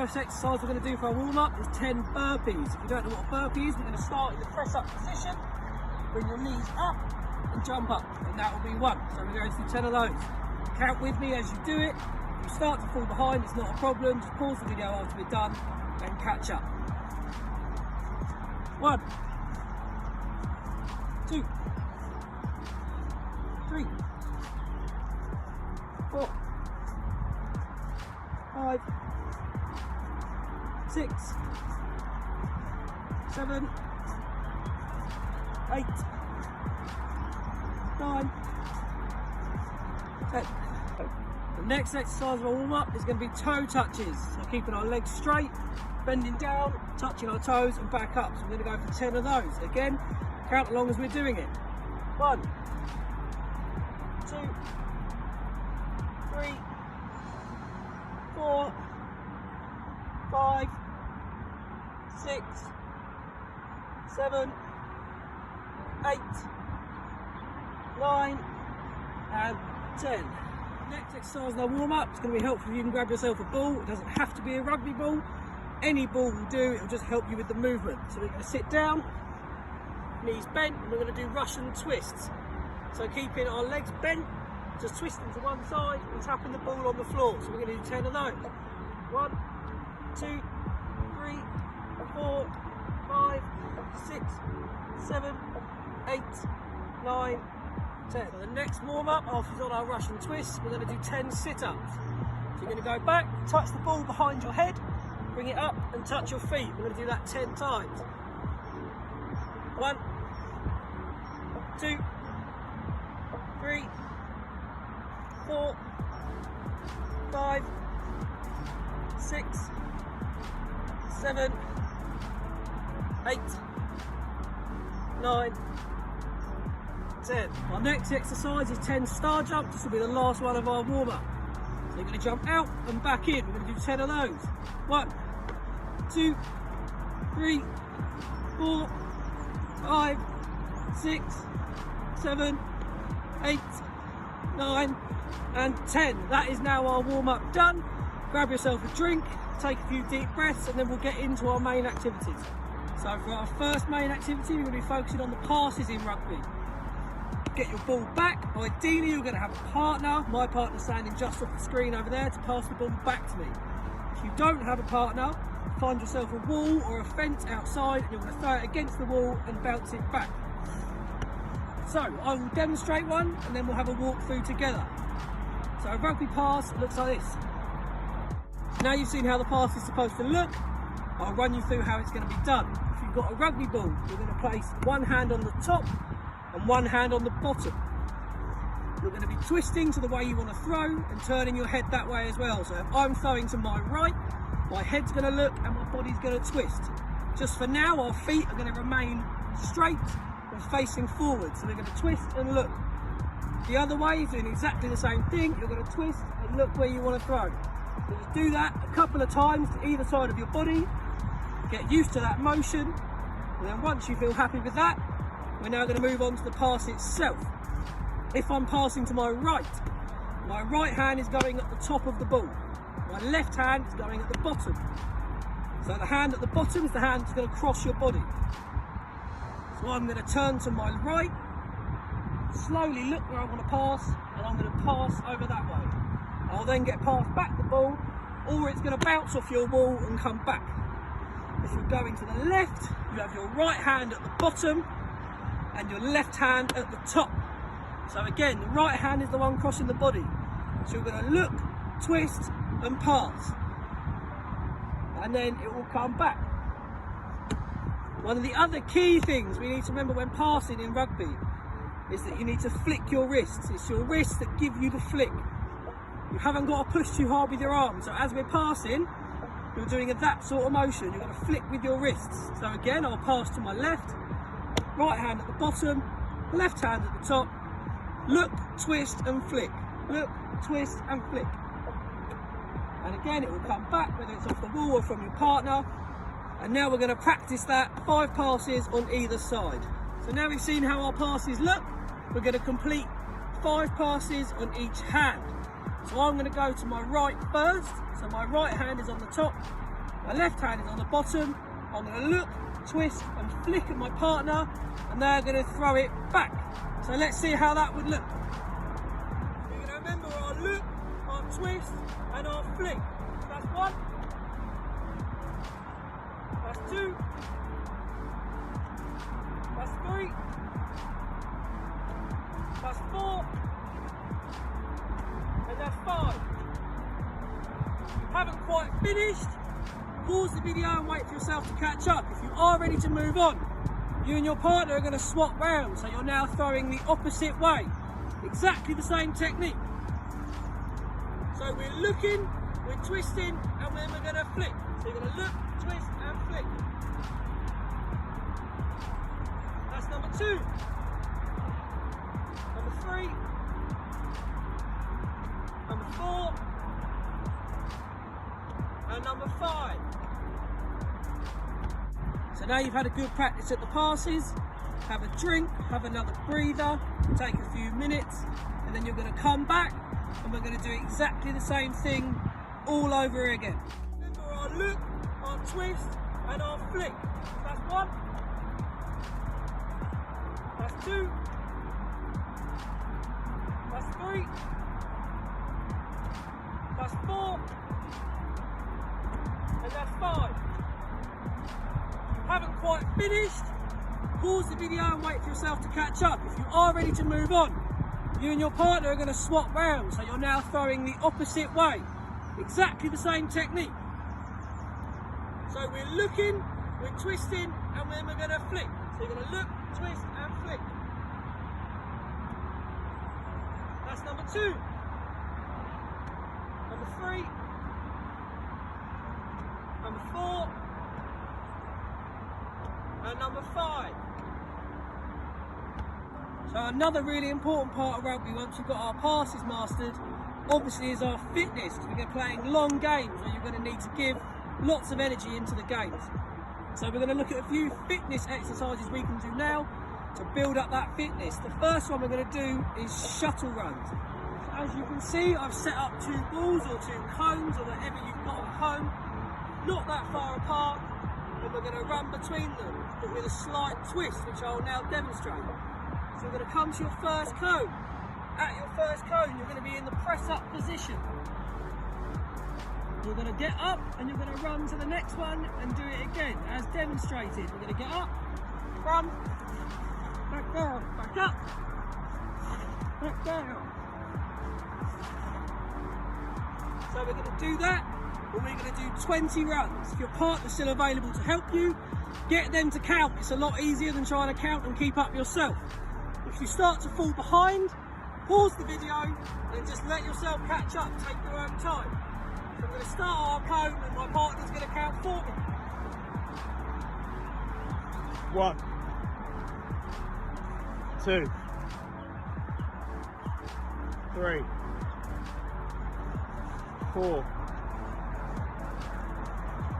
first exercise we're going to do for our warm-up is 10 burpees. If you don't know what a burpee is, we're going to start in the press-up position, bring your knees up and jump up, and that will be 1. So we're going through 10 of those. Count with me as you do it. If you start to fall behind, it's not a problem. Just pause the video after we're done and catch up. 1, 2, 3, 4, 5, 6, 7, 8, 9, 10. The next exercise of our warm-up is going to be toe touches. So keeping our legs straight, bending down, touching our toes and back up. So we're going to go for 10 of those. Again, count along as we're doing it. 1, 2, 3, 4, 5, 6, 7, 8, 9 and 10. Next exercise in our warm-up is going to be helpful if you can grab yourself a ball. It doesn't have to be a rugby ball. Any ball will do, it will just help you with the movement. So we're going to sit down, knees bent, and we're going to do Russian twists. So keeping our legs bent, just twisting to one side and tapping the ball on the floor. So we're going to do 10 of those. 1, 2, 3, 4, 5, 6, 7, 8, 9, 10. So the next warm-up after we've done our Russian twists, we're going to do 10 sit-ups. So you're going to go back, touch the ball behind your head, bring it up and touch your feet. We're going to do that 10 times. 1, 2, 3, 4, 5, 6, 7, 8, 9, 10. Our next exercise is 10 star jumps. This will be the last one of our warm-up. So you're going to jump out and back in. We're going to do 10 of those. 1, 2, 3, 4, 5, 6, 7, 8, 9 and 10. That is now our warm-up done. Grab yourself a drink, take a few deep breaths, and then we'll get into our main activities. So for our first main activity, we're going to be focusing on the passes in rugby. Get your ball back. Ideally, you're going to have a partner. My partner's standing just off the screen over there to pass the ball back to me. If you don't have a partner, find yourself a wall or a fence outside, and you're going to throw it against the wall and bounce it back. So I will demonstrate one, and then we'll have a walk through together. So a rugby pass looks like this. Now you've seen how the pass is supposed to look, I'll run you through how it's going to be done. If you've got a rugby ball, you're going to place one hand on the top and one hand on the bottom. You're going to be twisting to the way you want to throw and turning your head that way as well. So if I'm throwing to my right, my head's going to look and my body's going to twist. Just for now, our feet are going to remain straight and facing forward. So we're going to twist and look. The other way is doing exactly the same thing. You're going to twist and look where you want to throw. So just do that a couple of times to either side of your body. Get used to that motion. And then once you feel happy with that, we're now going to move on to the pass itself. If I'm passing to my right hand is going at the top of the ball. My left hand is going at the bottom. So the hand at the bottom is the hand that's going to cross your body. So I'm going to turn to my right, slowly look where I want to pass, and I'm going to pass over that way. I'll then get passed back the ball, or it's going to bounce off your wall and come back. If you're going to the left, you have your right hand at the bottom and your left hand at the top. So again, the right hand is the one crossing the body. So you're going to look, twist and pass. And then it will come back. One of the other key things we need to remember when passing in rugby is that you need to flick your wrists. It's your wrists that give you the flick. You haven't got to push too hard with your arms. So as we're passing, you're doing that sort of motion. You're going to flick with your wrists. So again, I'll pass to my left, right hand at the bottom, left hand at the top. Look, twist and flick. Look, twist and flick. And again, it will come back, whether it's off the wall or from your partner. And now we're going to practice that 5 passes on either side. So now we've seen how our passes look, we're going to complete 5 passes on each hand. So I'm going to go to my right first. So my right hand is on the top, My left hand is on the bottom. I'm going to look, twist and flick at my partner, and they're going to throw it back. So let's see how that would look. You're going to remember our look, our twist and our flick. So that's 1, that's 2, that's 3, that's 4, and that's 5. If you haven't quite finished, pause the video and wait for yourself to catch up. If you are ready to move on, you and your partner are going to swap round, so you're now throwing the opposite way. Exactly the same technique. So we're looking, we're twisting, and then we're going to flick. So you're going to look, twist and flick. That's number 2. Number 3. Number 4. And number 5. So now you've had a good practice at the passes, have a drink, have another breather, take a few minutes, and then you're going to come back and we're going to do exactly the same thing all over again. Remember our look, our twist and our flick. That's 1, that's 2, that's 3, that's 4, and that's 5. If you haven't quite finished, pause the video and wait for yourself to catch up. If you are ready to move on, you and your partner are going to swap round, so you're now throwing the opposite way. Exactly the same technique. So we're looking, we're twisting, and then we're going to flick. So you're going to look, twist and flick. That's number 2. Number 3. Number 4. And number 5. So another really important part of rugby, once we've got our passes mastered, obviously is our fitness, because we're playing long games where you're going to need to give lots of energy into the games. So we're going to look at a few fitness exercises we can do now to build up that fitness. The first one we're going to do is shuttle runs. So as you can see, I've set up 2 balls or 2 cones or whatever you've got at home, not that far apart, and we're going to run between them, but with a slight twist, which I'll now demonstrate. So you're going to come to your first cone. At your first cone, you're going to be in the press-up position. You're going to get up and you're going to run to the next one and do it again, as demonstrated. We're going to get up, run, back down, back up, back down. So we're going to do that, but we're going to do 20 runs. If your partner's still available to help you, get them to count. It's a lot easier than trying to count and keep up yourself. If you start to fall behind, pause the video and just let yourself catch up, take your own time. So I'm going to start our cone and my partner's going to count for me. 1, 2, 3, 4,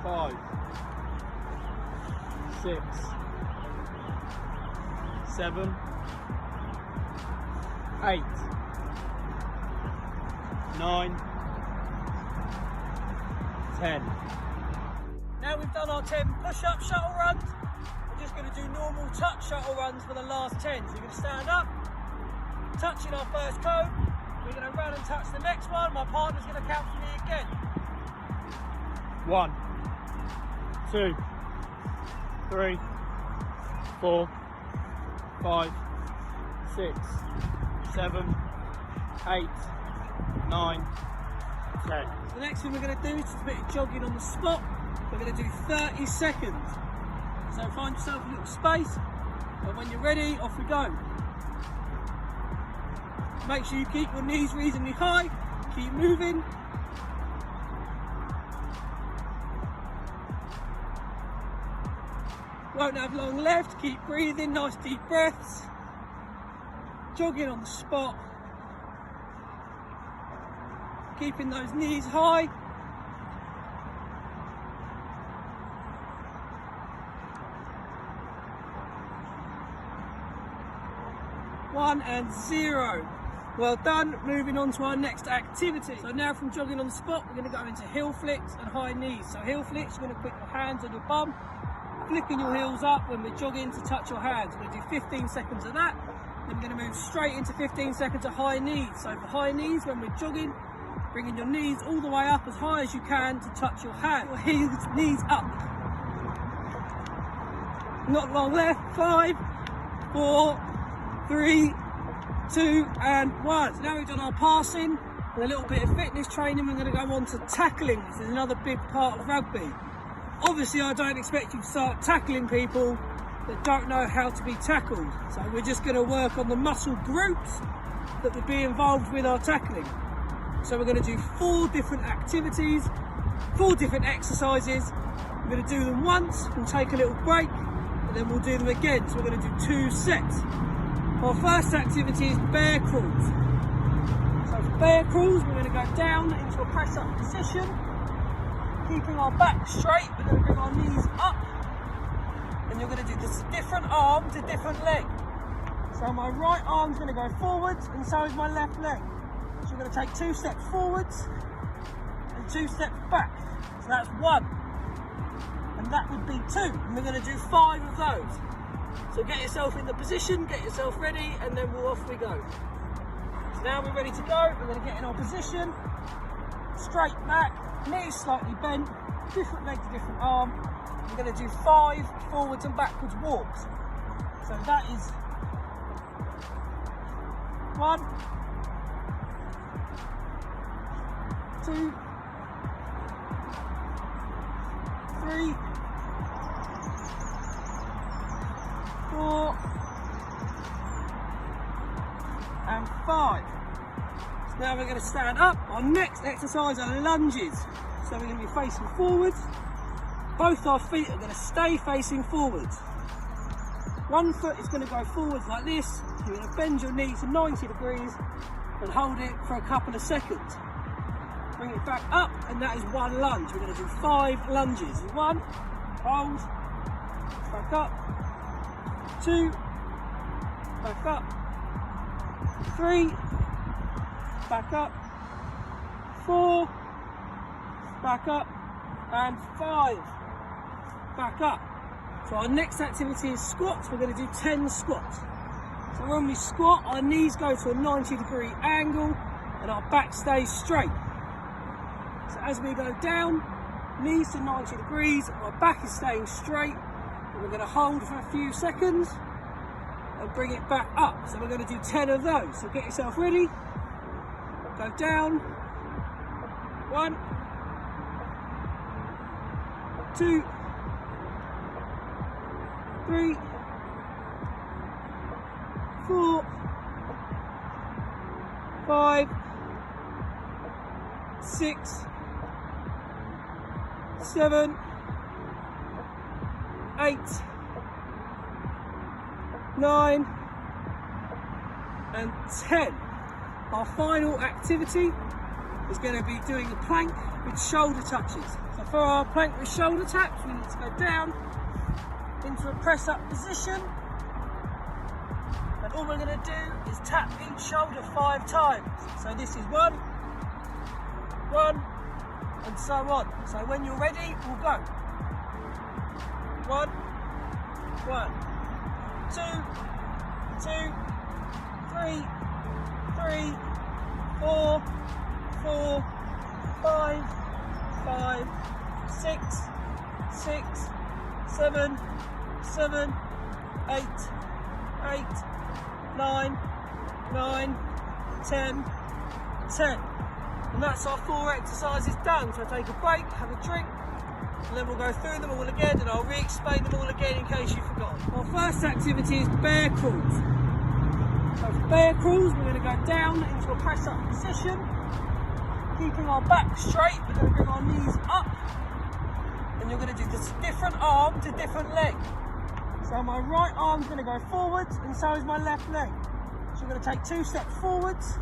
5, 6, 7, 8, 9, 10. Now we've done our 10 push-up shuttle runs, we're just going to do normal touch shuttle runs for the last 10. So you're going to stand up, touching our first cone, we're going to run and touch the next one, my partner's going to count for me again. 1, 2, 3, 4, 5, 6, 7, 8, 9, 10. The next thing we're going to do is just a bit of jogging on the spot. We're going to do 30 seconds. So find yourself a little space, and when you're ready, off we go. Make sure you keep your knees reasonably high, keep moving. Won't have long left, keep breathing, nice deep breaths. Jogging on the spot. Keeping those knees high. One and 0. Well done. Moving on to our next activity. So now from jogging on the spot, we're going to go into heel flicks and high knees. So heel flicks, you're going to put your hands on your bum, flipping your heels up when we're jogging to touch your hands. We're going to do 15 seconds of that. Then we're going to move straight into 15 seconds of high knees. So for high knees, when we're jogging, bringing your knees all the way up as high as you can to touch your hand. Your heels, knees up. Not long left. 5, 4, 3, 2 and 1. So now we've done our passing and a little bit of fitness training. We're going to go on to tackling. This is another big part of rugby. Obviously, I don't expect you to start tackling people that don't know how to be tackled. So we're just going to work on the muscle groups that would be involved with our tackling. So we're going to do 4 different activities, 4 different exercises. We're going to do them once, we'll take a little break, and then we'll do them again. So we're going to do 2 sets. Our first activity is bear crawls. So for bear crawls, we're going to go down into a press up position, keeping our back straight. We're going to bring our knees up, and you're going to do this different arm to different leg. So my right arm's going to go forwards, and so is my left leg. So we're going to take 2 steps forwards and 2 steps back. So that's 1, and that would be 2, and we're going to do 5 of those. So get yourself in the position, get yourself ready, and then off we go. So now we're ready to go. We're going to get in our position, straight back, knees slightly bent, different leg to different arm. We're going to do 5 forwards and backwards walks. So that is 1, 2, 3, 4 and 5. So now we're going to stand up. Our next exercise are lunges. So we're going to be facing forwards. Both our feet are going to stay facing forwards. One foot is going to go forwards like this. You're going to bend your knee to 90 degrees and hold it for a couple of seconds. Bring it back up, and that is 1 lunge. We're going to do 5 lunges. 1, hold, back up. 2, back up. 3, back up. 4, back up. And 5, back up. So our next activity is squats. We're going to do 10 squats. So when we squat, our knees go to a 90-degree angle and our back stays straight. So as we go down, knees to 90 degrees, our back is staying straight. We're going to hold for a few seconds and bring it back up. So we're going to do 10 of those. So get yourself ready. Go down. 1, 2, 3, 4, 5, 6, 7, 8, 9 and 10. Our final activity is going to be doing a plank with shoulder touches. So for our plank with shoulder taps, we need to go down into a press up position, and all we're going to do is tap each shoulder 5 times. So this is 1, 1 and so on. So when you're ready, we'll go. 1, 1, 2, 2, 3, 3, 4, 4, 5, 5, 6, 6, 7, 7, 8, 8, 9, 9, 10, 10. And that's our 4 exercises done. So take a break, have a drink, and then we'll go through them all again, and I'll re-explain them all again in case you forgot. Our first activity is bear crawls. So for bear crawls, we're going to go down into a press up position, keeping our back straight. We're going to bring our knees up, and you're going to do this different arm to different leg. So my right arm's going to go forwards, and so is my left leg. So we're going to take 2 steps forwards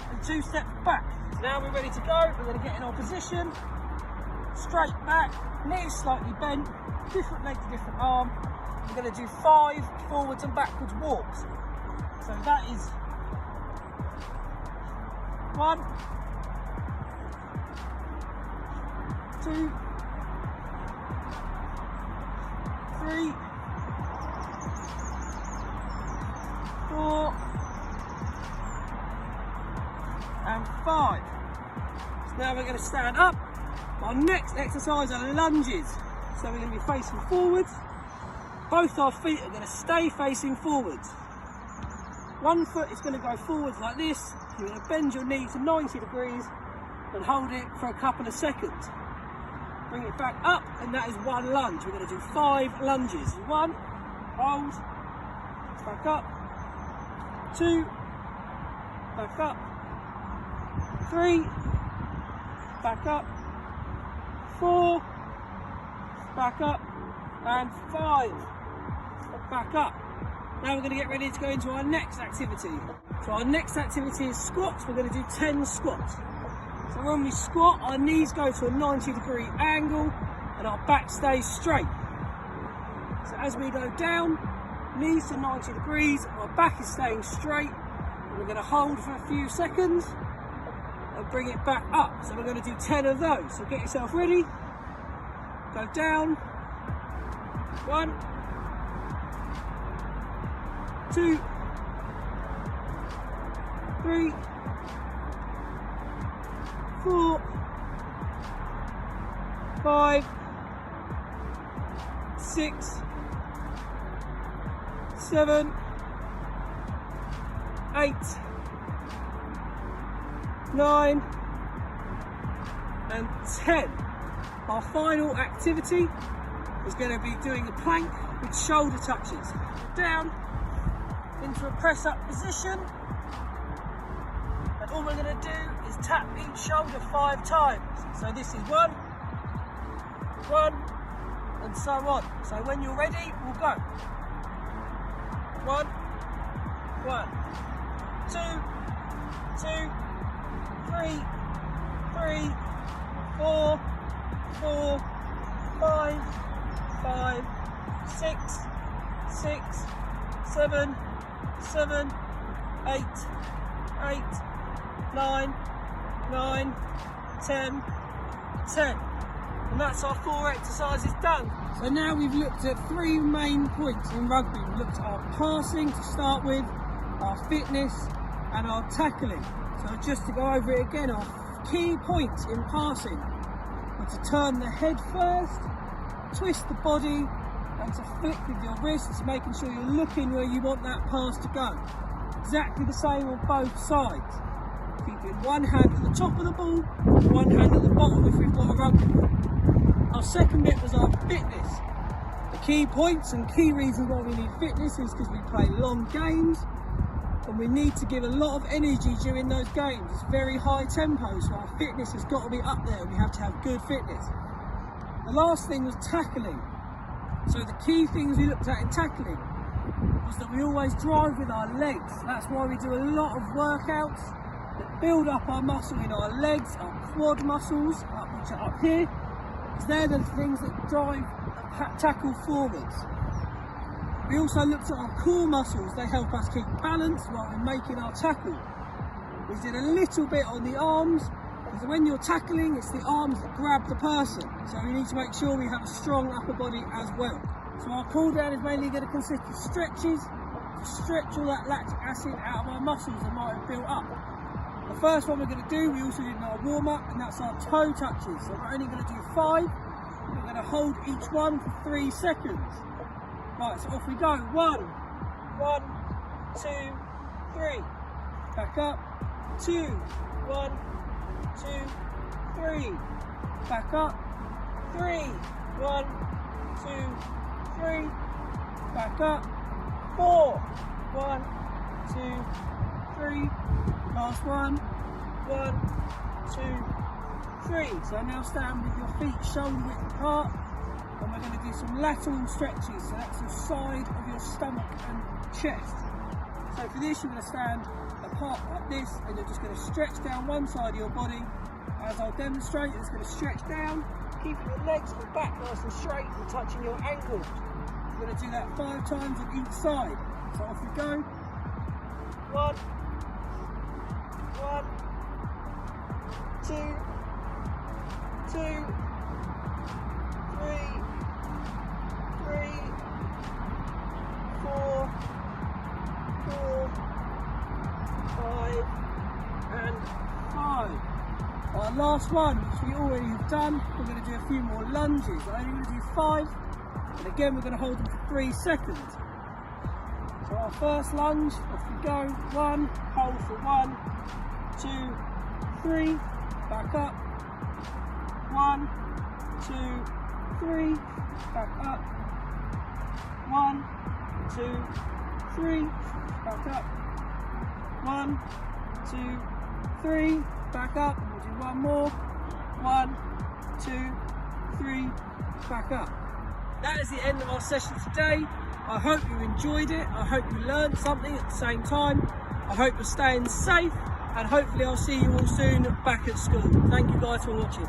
and 2 steps back. So now we're ready to go. We're going to get in our position, straight back, knees slightly bent, different leg to different arm. We're going to do 5 forwards and backwards walks. So that is 1, 2, 3, 4, and 5. So now we're going to stand up. Our next exercise are lunges. So we're going to be facing forwards. Both our feet are going to stay facing forwards. One foot is going to go forwards like this. You're going to bend your knee to 90 degrees and hold it for a couple of seconds. Bring it back up, and that is one lunge. We're going to do 5 lunges. 1, hold, back up. 2, back up. 3, back up. 4, back up. And 5, back up. Now we're going to get ready to go into our next activity. So our next activity is squats. We're going to do 10 squats. So when we squat, our knees go to a 90-degree angle and our back stays straight. So as we go down, knees to 90 degrees, our back is staying straight. And we're going to hold for a few seconds and bring it back up. So we're going to do 10 of those. So get yourself ready. Go down. 1, 2, 3, 4, 5, 6, 7, 8, 9, and 10. Our final activity is going to be doing a plank with shoulder touches. Down into a press up position, and all we're going to do is tap each shoulder 5 times. So this is 1, and so on. So when you're ready, we'll go. 1, 2, 3, 4, 5, 6, 7, 8, 9, 10. And that's our 4 exercises done. So now we've looked at 3 main points in rugby. We've looked at our passing to start with, our fitness, and our tackling. So just to go over it again, our key points in passing are to turn the head first, twist the body, and to flick with your wrists, making sure you're looking where you want that pass to go. Exactly the same on both sides. Keeping one hand at the top of the ball, one hand at the bottom if we've got a rugby ball. Our second bit was our fitness. The key points and key reasons why we need fitness is because we play long games and we need to give a lot of energy during those games. It's very high tempo, so our fitness has got to be up there. We have to have good fitness. The last thing was tackling. So the key things we looked at in tackling was that we always drive with our legs. That's why we do a lot of workouts that build up our muscle in our legs, our quad muscles, which are up here, because they're the things that drive the tackle forwards. We also looked at our core muscles. They help us keep balance while we're making our tackle. We did a little bit on the arms, because when you're tackling, it's the arms that grab the person. So we need to make sure we have a strong upper body as well. So our cool down is mainly going to consist of stretches to stretch all that lactic acid out of our muscles that might have built up. The first one we're going to do, we also did our warm up, and that's our toe touches. So we're only going to do 5. We're going to hold each one for 3 seconds. Right, so off we go. 1, 2, 3. Back up. 2, 1, 2, 3. Back up. 3, 1, 2, 3. Back up. 4, 1, 2, 3. Last one. 1, 2, 3. So now stand with your feet shoulder width apart, and we're going to do some lateral stretches. So that's the side of your stomach and chest. So for this, you're going to stand apart like this, and you're just going to stretch down one side of your body. As I'll demonstrate, you're just going to stretch down, keeping your legs and back nice and straight and touching your ankles. We're going to do that 5 times on each side. So off we go. 1, 1, 2, 2, 3, 4, 5, and 5. Our last one, which we already have done, we're going to do a few more lunges. I'm only going to do 5, and again we're going to hold them for 3 seconds. So our first lunge, off we go. 1, hold for 1, 2, 3, back up. 1, 2, 3, back up. 1, 2, 3, back up. 1, 2, 3, back up. We'll do one more. 1, 2, 3, back up. That is the end of our session today. I hope you enjoyed it. I hope you learned something at the same time. I hope you're staying safe, and hopefully I'll see you all soon back at school. Thank you guys for watching.